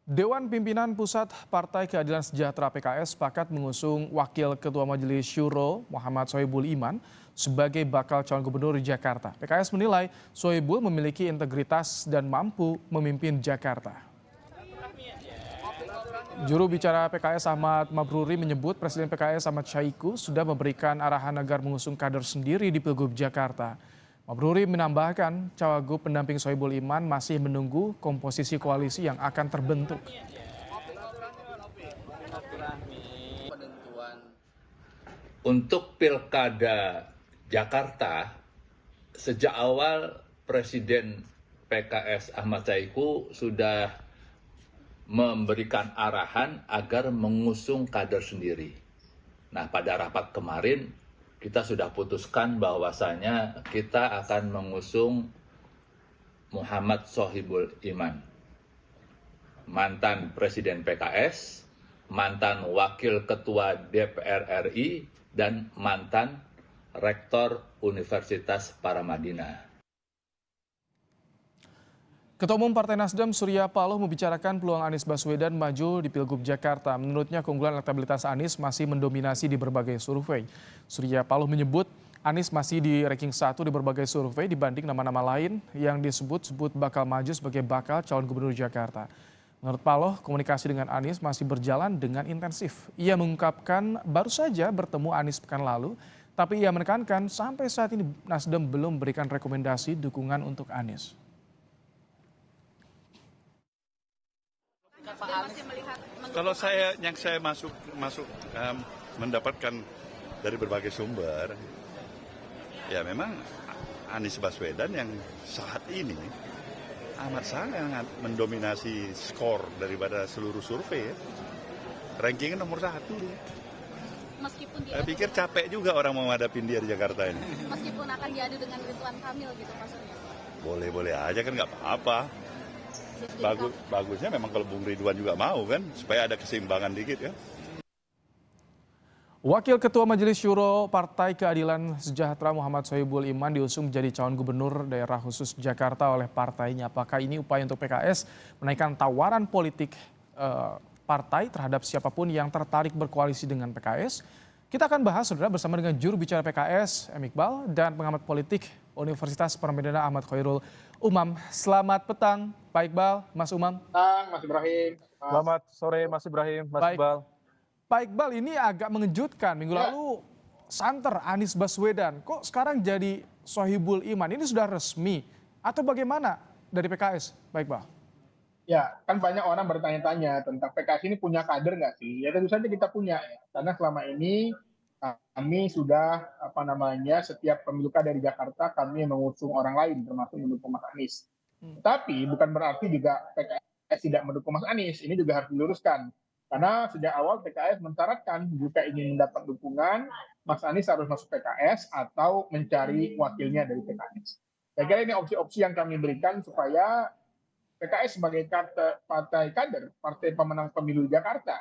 Dewan Pimpinan Pusat Partai Keadilan Sejahtera (PKS) sepakat mengusung Wakil Ketua Majelis Syuro Muhammad Sohibul Iman sebagai bakal calon gubernur di Jakarta. PKS menilai Sohibul memiliki integritas dan mampu memimpin Jakarta. Juru bicara PKS Ahmad Mabruri menyebut Presiden PKS Ahmad Syahiku sudah memberikan arahan agar mengusung kader sendiri di Pilgub Jakarta. Mabruri menambahkan cawagup pendamping Sohibul Iman masih menunggu komposisi koalisi yang akan terbentuk. Untuk Pilkada Jakarta, sejak awal Presiden PKS Ahmad Syahiku sudah memberikan arahan agar mengusung kader sendiri. Nah, pada rapat kemarin kita sudah putuskan bahwasanya kita akan mengusung Muhammad Sohibul Iman, mantan Presiden PKS, mantan Wakil Ketua DPR RI, dan mantan Rektor Universitas Paramadina. Ketua Umum Partai Nasdem Surya Paloh membicarakan peluang Anies Baswedan maju di Pilgub Jakarta. Menurutnya keunggulan elektabilitas Anies masih mendominasi di berbagai survei. Surya Paloh menyebut Anies masih di ranking 1 di berbagai survei dibanding nama-nama lain yang disebut-sebut bakal maju sebagai bakal calon gubernur Jakarta. Menurut Paloh, komunikasi dengan Anies masih berjalan dengan intensif. Ia mengungkapkan baru saja bertemu Anies pekan lalu, tapi ia menekankan sampai saat ini Nasdem belum berikan rekomendasi dukungan untuk Anies. Kalau saya masuk mendapatkan dari berbagai sumber, ya memang Anies Baswedan yang saat ini amat sangat mendominasi skor daripada seluruh survei. Ya. Rankingnya nomor 1. Meskipun dia saya pikir capek juga orang mau ngadapin dia di Jakarta ini. Meskipun akan diadu dengan Ridwan Kamil gitu maksudnya. Boleh-boleh aja kan nggak apa-apa. Bagusnya memang kalau Bung Ridwan juga mau kan, supaya ada keseimbangan dikit ya. Wakil Ketua Majelis Syuro Partai Keadilan Sejahtera Muhammad Sohibul Iman diusung menjadi calon gubernur daerah khusus Jakarta oleh partainya. Apakah ini upaya untuk PKS menaikkan tawaran politik partai terhadap siapapun yang tertarik berkoalisi dengan PKS? Kita akan bahas saudara bersama dengan juru bicara PKS M. Iqbal dan pengamat politik Universitas Paramadina Ahmad Khairul Umam. Selamat petang Pak Iqbal, Mas Umam. Mas Ibrahim. Selamat sore Mas Ibrahim, Mas Iqbal. Pak Iqbal, ini agak mengejutkan. Minggu lalu santer Anies Baswedan. Kok sekarang jadi Sohibul Iman? Ini sudah resmi atau bagaimana dari PKS, Pak Iqbal? Ya, kan banyak orang bertanya-tanya tentang PKS ini punya kader nggak sih? Ya tentu saja kita punya, ya. Karena selama ini kami sudah setiap pemilu dari Jakarta kami mengusung orang lain termasuk mendukung Mas Anies. Tapi bukan berarti juga PKS tidak mendukung Mas Anies. Ini juga harus diluruskan. Karena sejak awal PKS mensyaratkan jika ingin mendapat dukungan, Mas Anies harus masuk PKS atau mencari wakilnya dari PKS. Saya kira ini opsi-opsi yang kami berikan supaya PKS sebagai partai kader, partai pemenang pemilu Jakarta,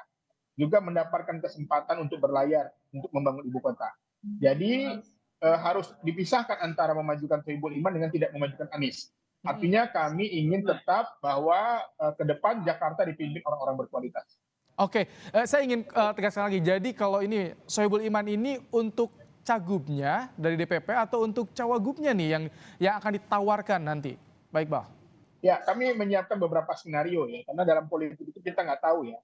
juga mendapatkan kesempatan untuk berlayar, untuk membangun ibu kota. Jadi harus dipisahkan antara memajukan Sohibul Iman dengan tidak memajukan Anies. Artinya kami ingin tetap bahwa ke depan Jakarta dipimpin orang-orang berkualitas. Oke, saya ingin tegaskan lagi. Jadi kalau ini Sohibul Iman ini untuk cagubnya dari DPP atau untuk cawagupnya nih yang akan ditawarkan nanti, Baik, Bang? Ya, kami menyiapkan beberapa skenario ya, karena dalam politik itu kita nggak tahu ya.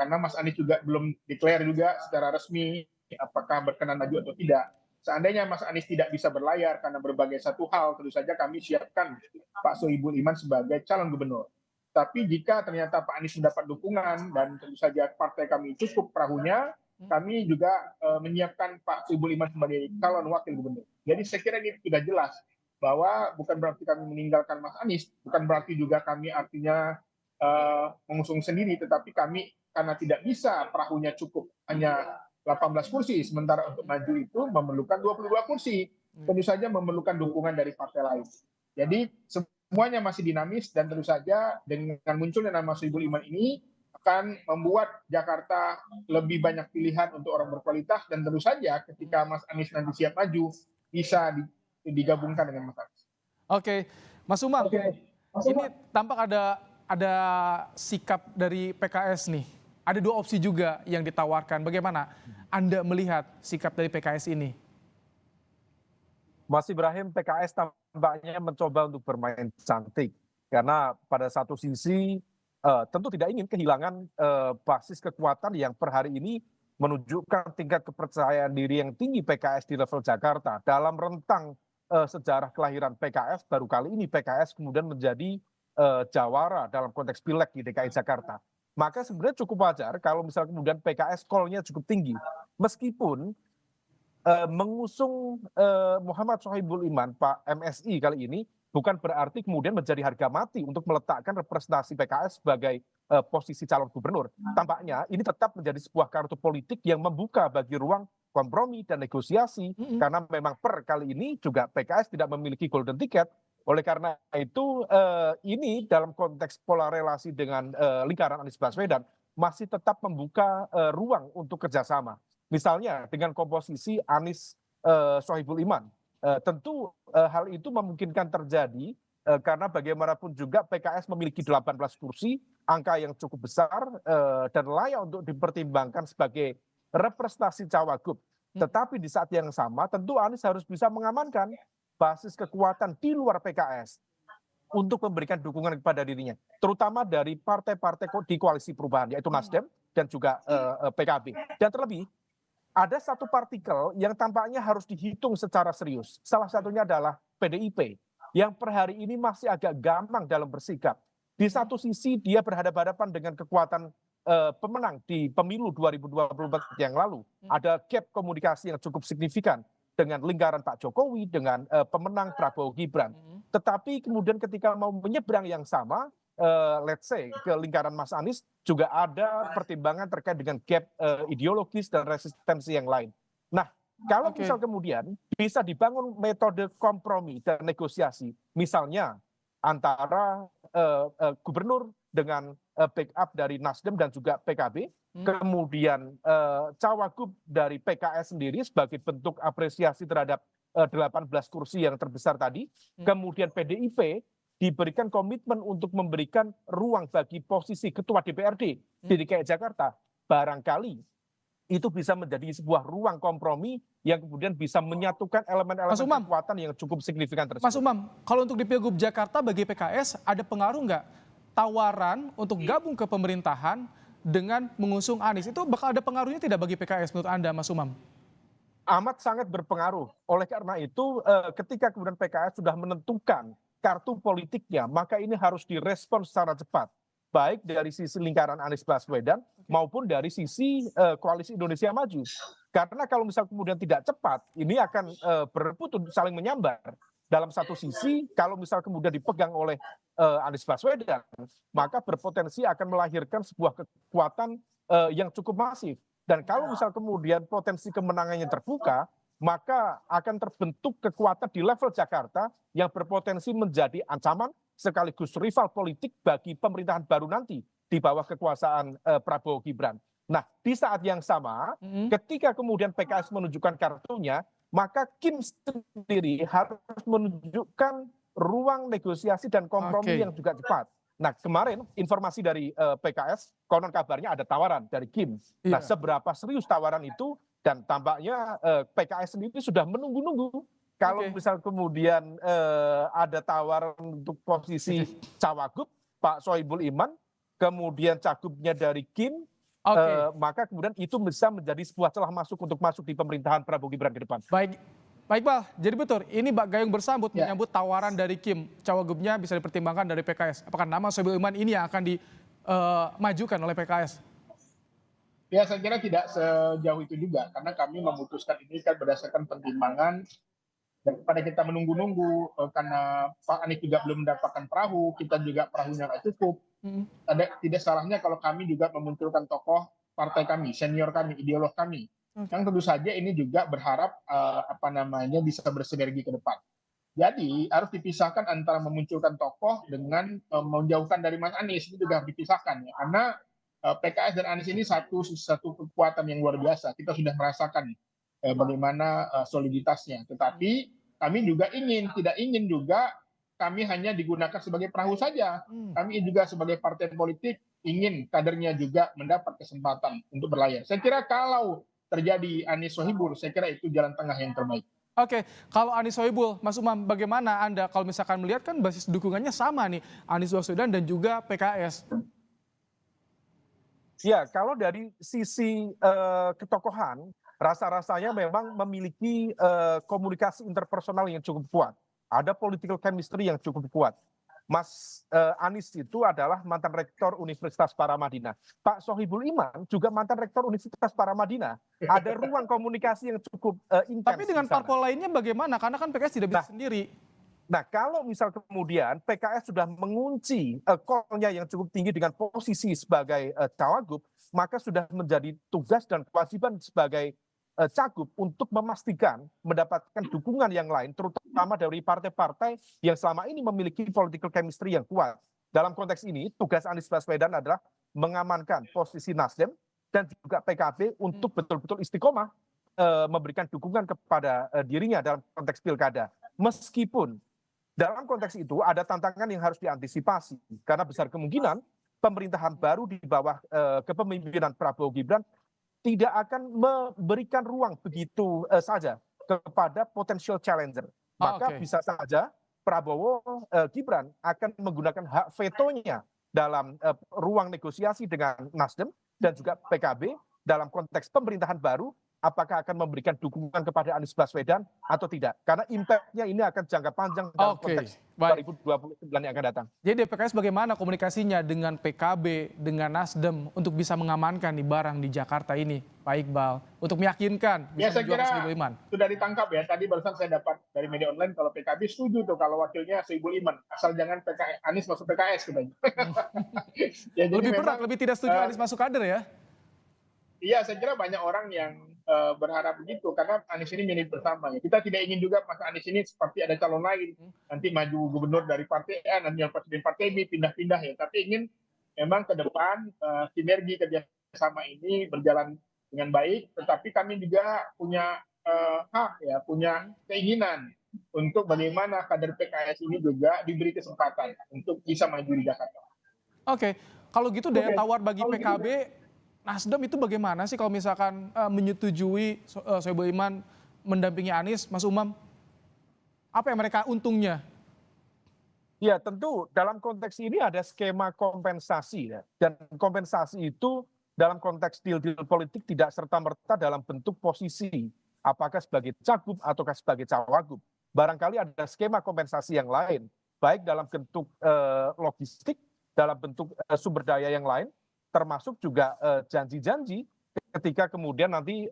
Karena Mas Anies juga belum declare juga secara resmi apakah berkenan maju atau tidak. Seandainya Mas Anies tidak bisa berlayar karena berbagai satu hal, tentu saja kami siapkan Pak Sohibul Iman sebagai calon gubernur. Tapi jika ternyata Pak Anies mendapat dukungan dan tentu saja partai kami cukup perahunya, kami juga menyiapkan Pak Sohibul Iman sebagai calon wakil gubernur. Jadi saya kira ini sudah jelas bahwa bukan berarti kami meninggalkan Mas Anies, bukan berarti juga kami artinya mengusung sendiri, tetapi kami karena tidak bisa perahunya cukup hanya 18 kursi, sementara untuk maju itu memerlukan 22 kursi. Tentu saja memerlukan dukungan dari partai lain. Jadi semuanya masih dinamis dan tentu saja dengan munculnya nama Sohibul Iman ini akan membuat Jakarta lebih banyak pilihan untuk orang berkualitas dan tentu saja ketika Mas Anies nanti siap maju bisa digabungkan dengan Mas Anies. Oke, Mas Umam. Ini tampak ada ada sikap dari PKS nih. Ada dua opsi juga yang ditawarkan. Bagaimana Anda melihat sikap dari PKS ini? Mas Ibrahim, PKS tampaknya mencoba untuk bermain cantik. Karena pada satu sisi tentu tidak ingin kehilangan basis kekuatan yang per hari ini menunjukkan tingkat kepercayaan diri yang tinggi PKS di level Jakarta. Dalam rentang sejarah kelahiran PKS, baru kali ini PKS kemudian menjadi jawara dalam konteks pileg di DKI Jakarta. Maka sebenarnya cukup wajar kalau misalnya kemudian PKS call-nya cukup tinggi. Meskipun mengusung Muhammad Sohibul Iman, Pak MSI kali ini, bukan berarti kemudian menjadi harga mati untuk meletakkan representasi PKS sebagai posisi calon gubernur. Tampaknya ini tetap menjadi sebuah kartu politik yang membuka bagi ruang kompromi dan negosiasi, karena memang per kali ini juga PKS tidak memiliki golden ticket. Oleh karena itu ini dalam konteks pola relasi dengan lingkaran Anies Baswedan masih tetap membuka ruang untuk kerjasama. Misalnya dengan komposisi Anies Sohibul Iman. Tentu hal itu memungkinkan terjadi karena bagaimanapun juga PKS memiliki 18 kursi, angka yang cukup besar dan layak untuk dipertimbangkan sebagai representasi cawagup. Tetapi di saat yang sama tentu Anies harus bisa mengamankan basis kekuatan di luar PKS untuk memberikan dukungan kepada dirinya, terutama dari partai-partai di koalisi perubahan, yaitu Nasdem dan juga PKB. Dan terlebih, ada satu partikel yang tampaknya harus dihitung secara serius. Salah satunya adalah PDIP, yang per hari ini masih agak gampang dalam bersikap. Di satu sisi dia berhadapan-hadapan dengan kekuatan pemenang di pemilu 2024 yang lalu. Ada gap komunikasi yang cukup signifikan dengan lingkaran Pak Jokowi, dengan pemenang Prabowo Gibran. Tetapi kemudian ketika mau menyeberang yang sama, let's say ke lingkaran Mas Anies, juga ada pertimbangan terkait dengan gap ideologis dan resistensi yang lain. Nah, kalau misal kemudian bisa dibangun metode kompromi dan negosiasi, misalnya antara gubernur dengan backup dari Nasdem dan juga PKB, kemudian cawagup dari PKS sendiri sebagai bentuk apresiasi terhadap 18 kursi yang terbesar tadi, kemudian PDIP diberikan komitmen untuk memberikan ruang bagi posisi ketua DPRD di DKI Jakarta, barangkali itu bisa menjadi sebuah ruang kompromi yang kemudian bisa menyatukan elemen-elemen kekuatan yang cukup signifikan tersebut. Mas Umam, kalau untuk di Pilgub Jakarta bagi PKS ada pengaruh nggak tawaran untuk gabung ke pemerintahan dengan mengusung Anies? Itu bakal ada pengaruhnya tidak bagi PKS menurut Anda, Mas Umam? Amat sangat berpengaruh. Oleh karena itu, ketika kemudian PKS sudah menentukan kartu politiknya, maka ini harus direspon secara cepat. Baik dari sisi lingkaran Anies Baswedan maupun dari sisi Koalisi Indonesia Maju. Karena kalau misal kemudian tidak cepat, ini akan berebut untuk saling menyambar. Dalam satu sisi, kalau misal kemudian dipegang oleh Anies Baswedan, maka berpotensi akan melahirkan sebuah kekuatan yang cukup masif. Dan kalau misal kemudian potensi kemenangannya terbuka, maka akan terbentuk kekuatan di level Jakarta yang berpotensi menjadi ancaman sekaligus rival politik bagi pemerintahan baru nanti di bawah kekuasaan Prabowo Gibran. Nah, di saat yang sama, ketika kemudian PKS menunjukkan kartunya, maka Kim sendiri harus menunjukkan ruang negosiasi dan kompromi yang juga cepat. Nah, kemarin informasi dari PKS, konon kabarnya ada tawaran dari Kim. Nah, seberapa serius tawaran itu, dan tampaknya PKS sendiri sudah menunggu-nunggu. Kalau misal kemudian ada tawaran untuk posisi cawagup, Pak Sohibul Iman, kemudian cagupnya dari Kim, maka kemudian itu bisa menjadi sebuah celah masuk untuk masuk di pemerintahan Prabowo Gibran ke depan. Baik, Pak. Jadi betul, ini Mbak Gayung bersambut menyambut tawaran dari Kim. Cawagupnya bisa dipertimbangkan dari PKS. Apakah nama Sohibul Iman ini yang akan dimajukan oleh PKS? Ya, saya kira tidak sejauh itu juga. Karena kami memutuskan ini kan berdasarkan pertimbangan daripada kita menunggu-nunggu, karena Pak Anies juga belum mendapatkan perahu, kita juga perahunya nggak cukup. Tidak salahnya kalau kami juga memunculkan tokoh partai kami, senior kami, ideolog kami. Yang tentu saja ini juga berharap bisa bersinergi ke depan. Jadi harus dipisahkan antara memunculkan tokoh dengan menjauhkan dari Mas Anies, itu juga harus dipisahkan ya. Karena PKS dan Anies ini satu kekuatan yang luar biasa. Kita sudah merasakan bagaimana soliditasnya. Tetapi kami juga tidak ingin juga kami hanya digunakan sebagai perahu saja. Kami juga sebagai partai politik ingin kadernya juga mendapat kesempatan untuk berlayar. Saya kira kalau terjadi Anies Sohibul, saya kira itu jalan tengah yang terbaik. Oke, kalau Anies Sohibul, Mas Umam, bagaimana Anda kalau misalkan melihat kan basis dukungannya sama nih, Anies Baswedan dan juga PKS? Ya, kalau dari sisi ketokohan, rasa-rasanya memang memiliki komunikasi interpersonal yang cukup kuat. Ada political chemistry yang cukup kuat. Mas Anies itu adalah mantan rektor Universitas Paramadina. Pak Sohibul Iman juga mantan rektor Universitas Paramadina. Ada ruang komunikasi yang cukup intens. Tapi dengan parpol lainnya bagaimana? Karena kan PKS tidak bisa sendiri. Nah, kalau misal kemudian PKS sudah mengunci call-nya yang cukup tinggi dengan posisi sebagai cawagup, maka sudah menjadi tugas dan kewajiban sebagai cagup untuk memastikan mendapatkan dukungan yang lain, terutama dari partai-partai yang selama ini memiliki political chemistry yang kuat. Dalam konteks ini, tugas Anies Baswedan adalah mengamankan posisi Nasdem dan juga PKB untuk betul-betul istiqomah memberikan dukungan kepada dirinya dalam konteks pilkada. Meskipun dalam konteks itu ada tantangan yang harus diantisipasi, karena besar kemungkinan pemerintahan baru di bawah kepemimpinan Prabowo Gibran tidak akan memberikan ruang begitu saja kepada potential challenger. Maka bisa saja Prabowo Gibran akan menggunakan hak vetonya dalam ruang negosiasi dengan Nasdem dan juga PKB dalam konteks pemerintahan baru, apakah akan memberikan dukungan kepada Anies Baswedan atau tidak. Karena impact-nya ini akan jangka panjang dalam konteks 2029 yang akan datang. Jadi PKS bagaimana komunikasinya dengan PKB, dengan Nasdem untuk bisa mengamankan nih barang di Jakarta ini, Pak Iqbal, untuk meyakinkan Ya, bisa saya kira Sohibul Iman? sudah ditangkap ya. Tadi barusan saya dapat dari media online kalau PKB setuju tuh kalau wakilnya Sohibul Iman, asal jangan Anies masuk PKS katanya. Ya, jadi Lebih berat, memang, lebih tidak setuju Anies masuk kader ya? Iya, saya kira banyak orang yang berharap begitu karena Anies ini milik bersama. Ya. Kita tidak ingin juga Mas Anies ini seperti ada calon lain, nanti maju gubernur dari partai A, nanti yang presiden partai B, pindah-pindah ya. Tapi ingin memang ke depan sinergi kerjasama ini berjalan dengan baik, tetapi kami juga punya hak ya, punya keinginan untuk bagaimana kader PKS ini juga diberi kesempatan untuk bisa maju di Jakarta. Oke, kalau gitu daya tawar bagi PKB, Nasdem itu bagaimana sih kalau misalkan menyetujui Sohibul Iman mendampingi Anies, Mas Umam? Apa yang mereka untungnya? Ya, tentu dalam konteks ini ada skema kompensasi ya. Dan kompensasi itu dalam konteks deal-deal politik tidak serta-merta dalam bentuk posisi, apakah sebagai cagup ataukah sebagai cawagup. Barangkali ada skema kompensasi yang lain, baik dalam bentuk logistik, dalam bentuk sumber daya yang lain, termasuk juga janji-janji ketika kemudian nanti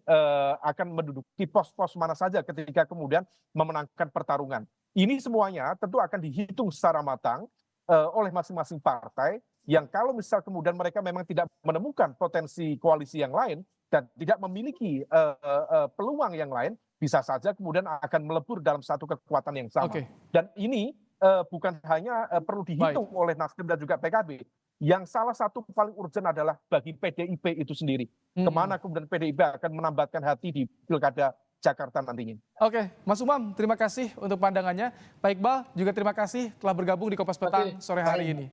akan menduduki pos-pos mana saja ketika kemudian memenangkan pertarungan. Ini semuanya tentu akan dihitung secara matang oleh masing-masing partai yang kalau misal kemudian mereka memang tidak menemukan potensi koalisi yang lain dan tidak memiliki peluang yang lain, bisa saja kemudian akan melebur dalam satu kekuatan yang sama. Dan ini bukan hanya perlu dihitung oleh Nasdem dan juga PKB. Yang salah satu paling urgent adalah bagi PDIP itu sendiri. Kemana kemudian PDIP akan menambatkan hati di pilkada Jakarta nantinya. Oke, Mas Umam, terima kasih untuk pandangannya. Pak Iqbal juga terima kasih telah bergabung di Kompas Petang sore hari ini.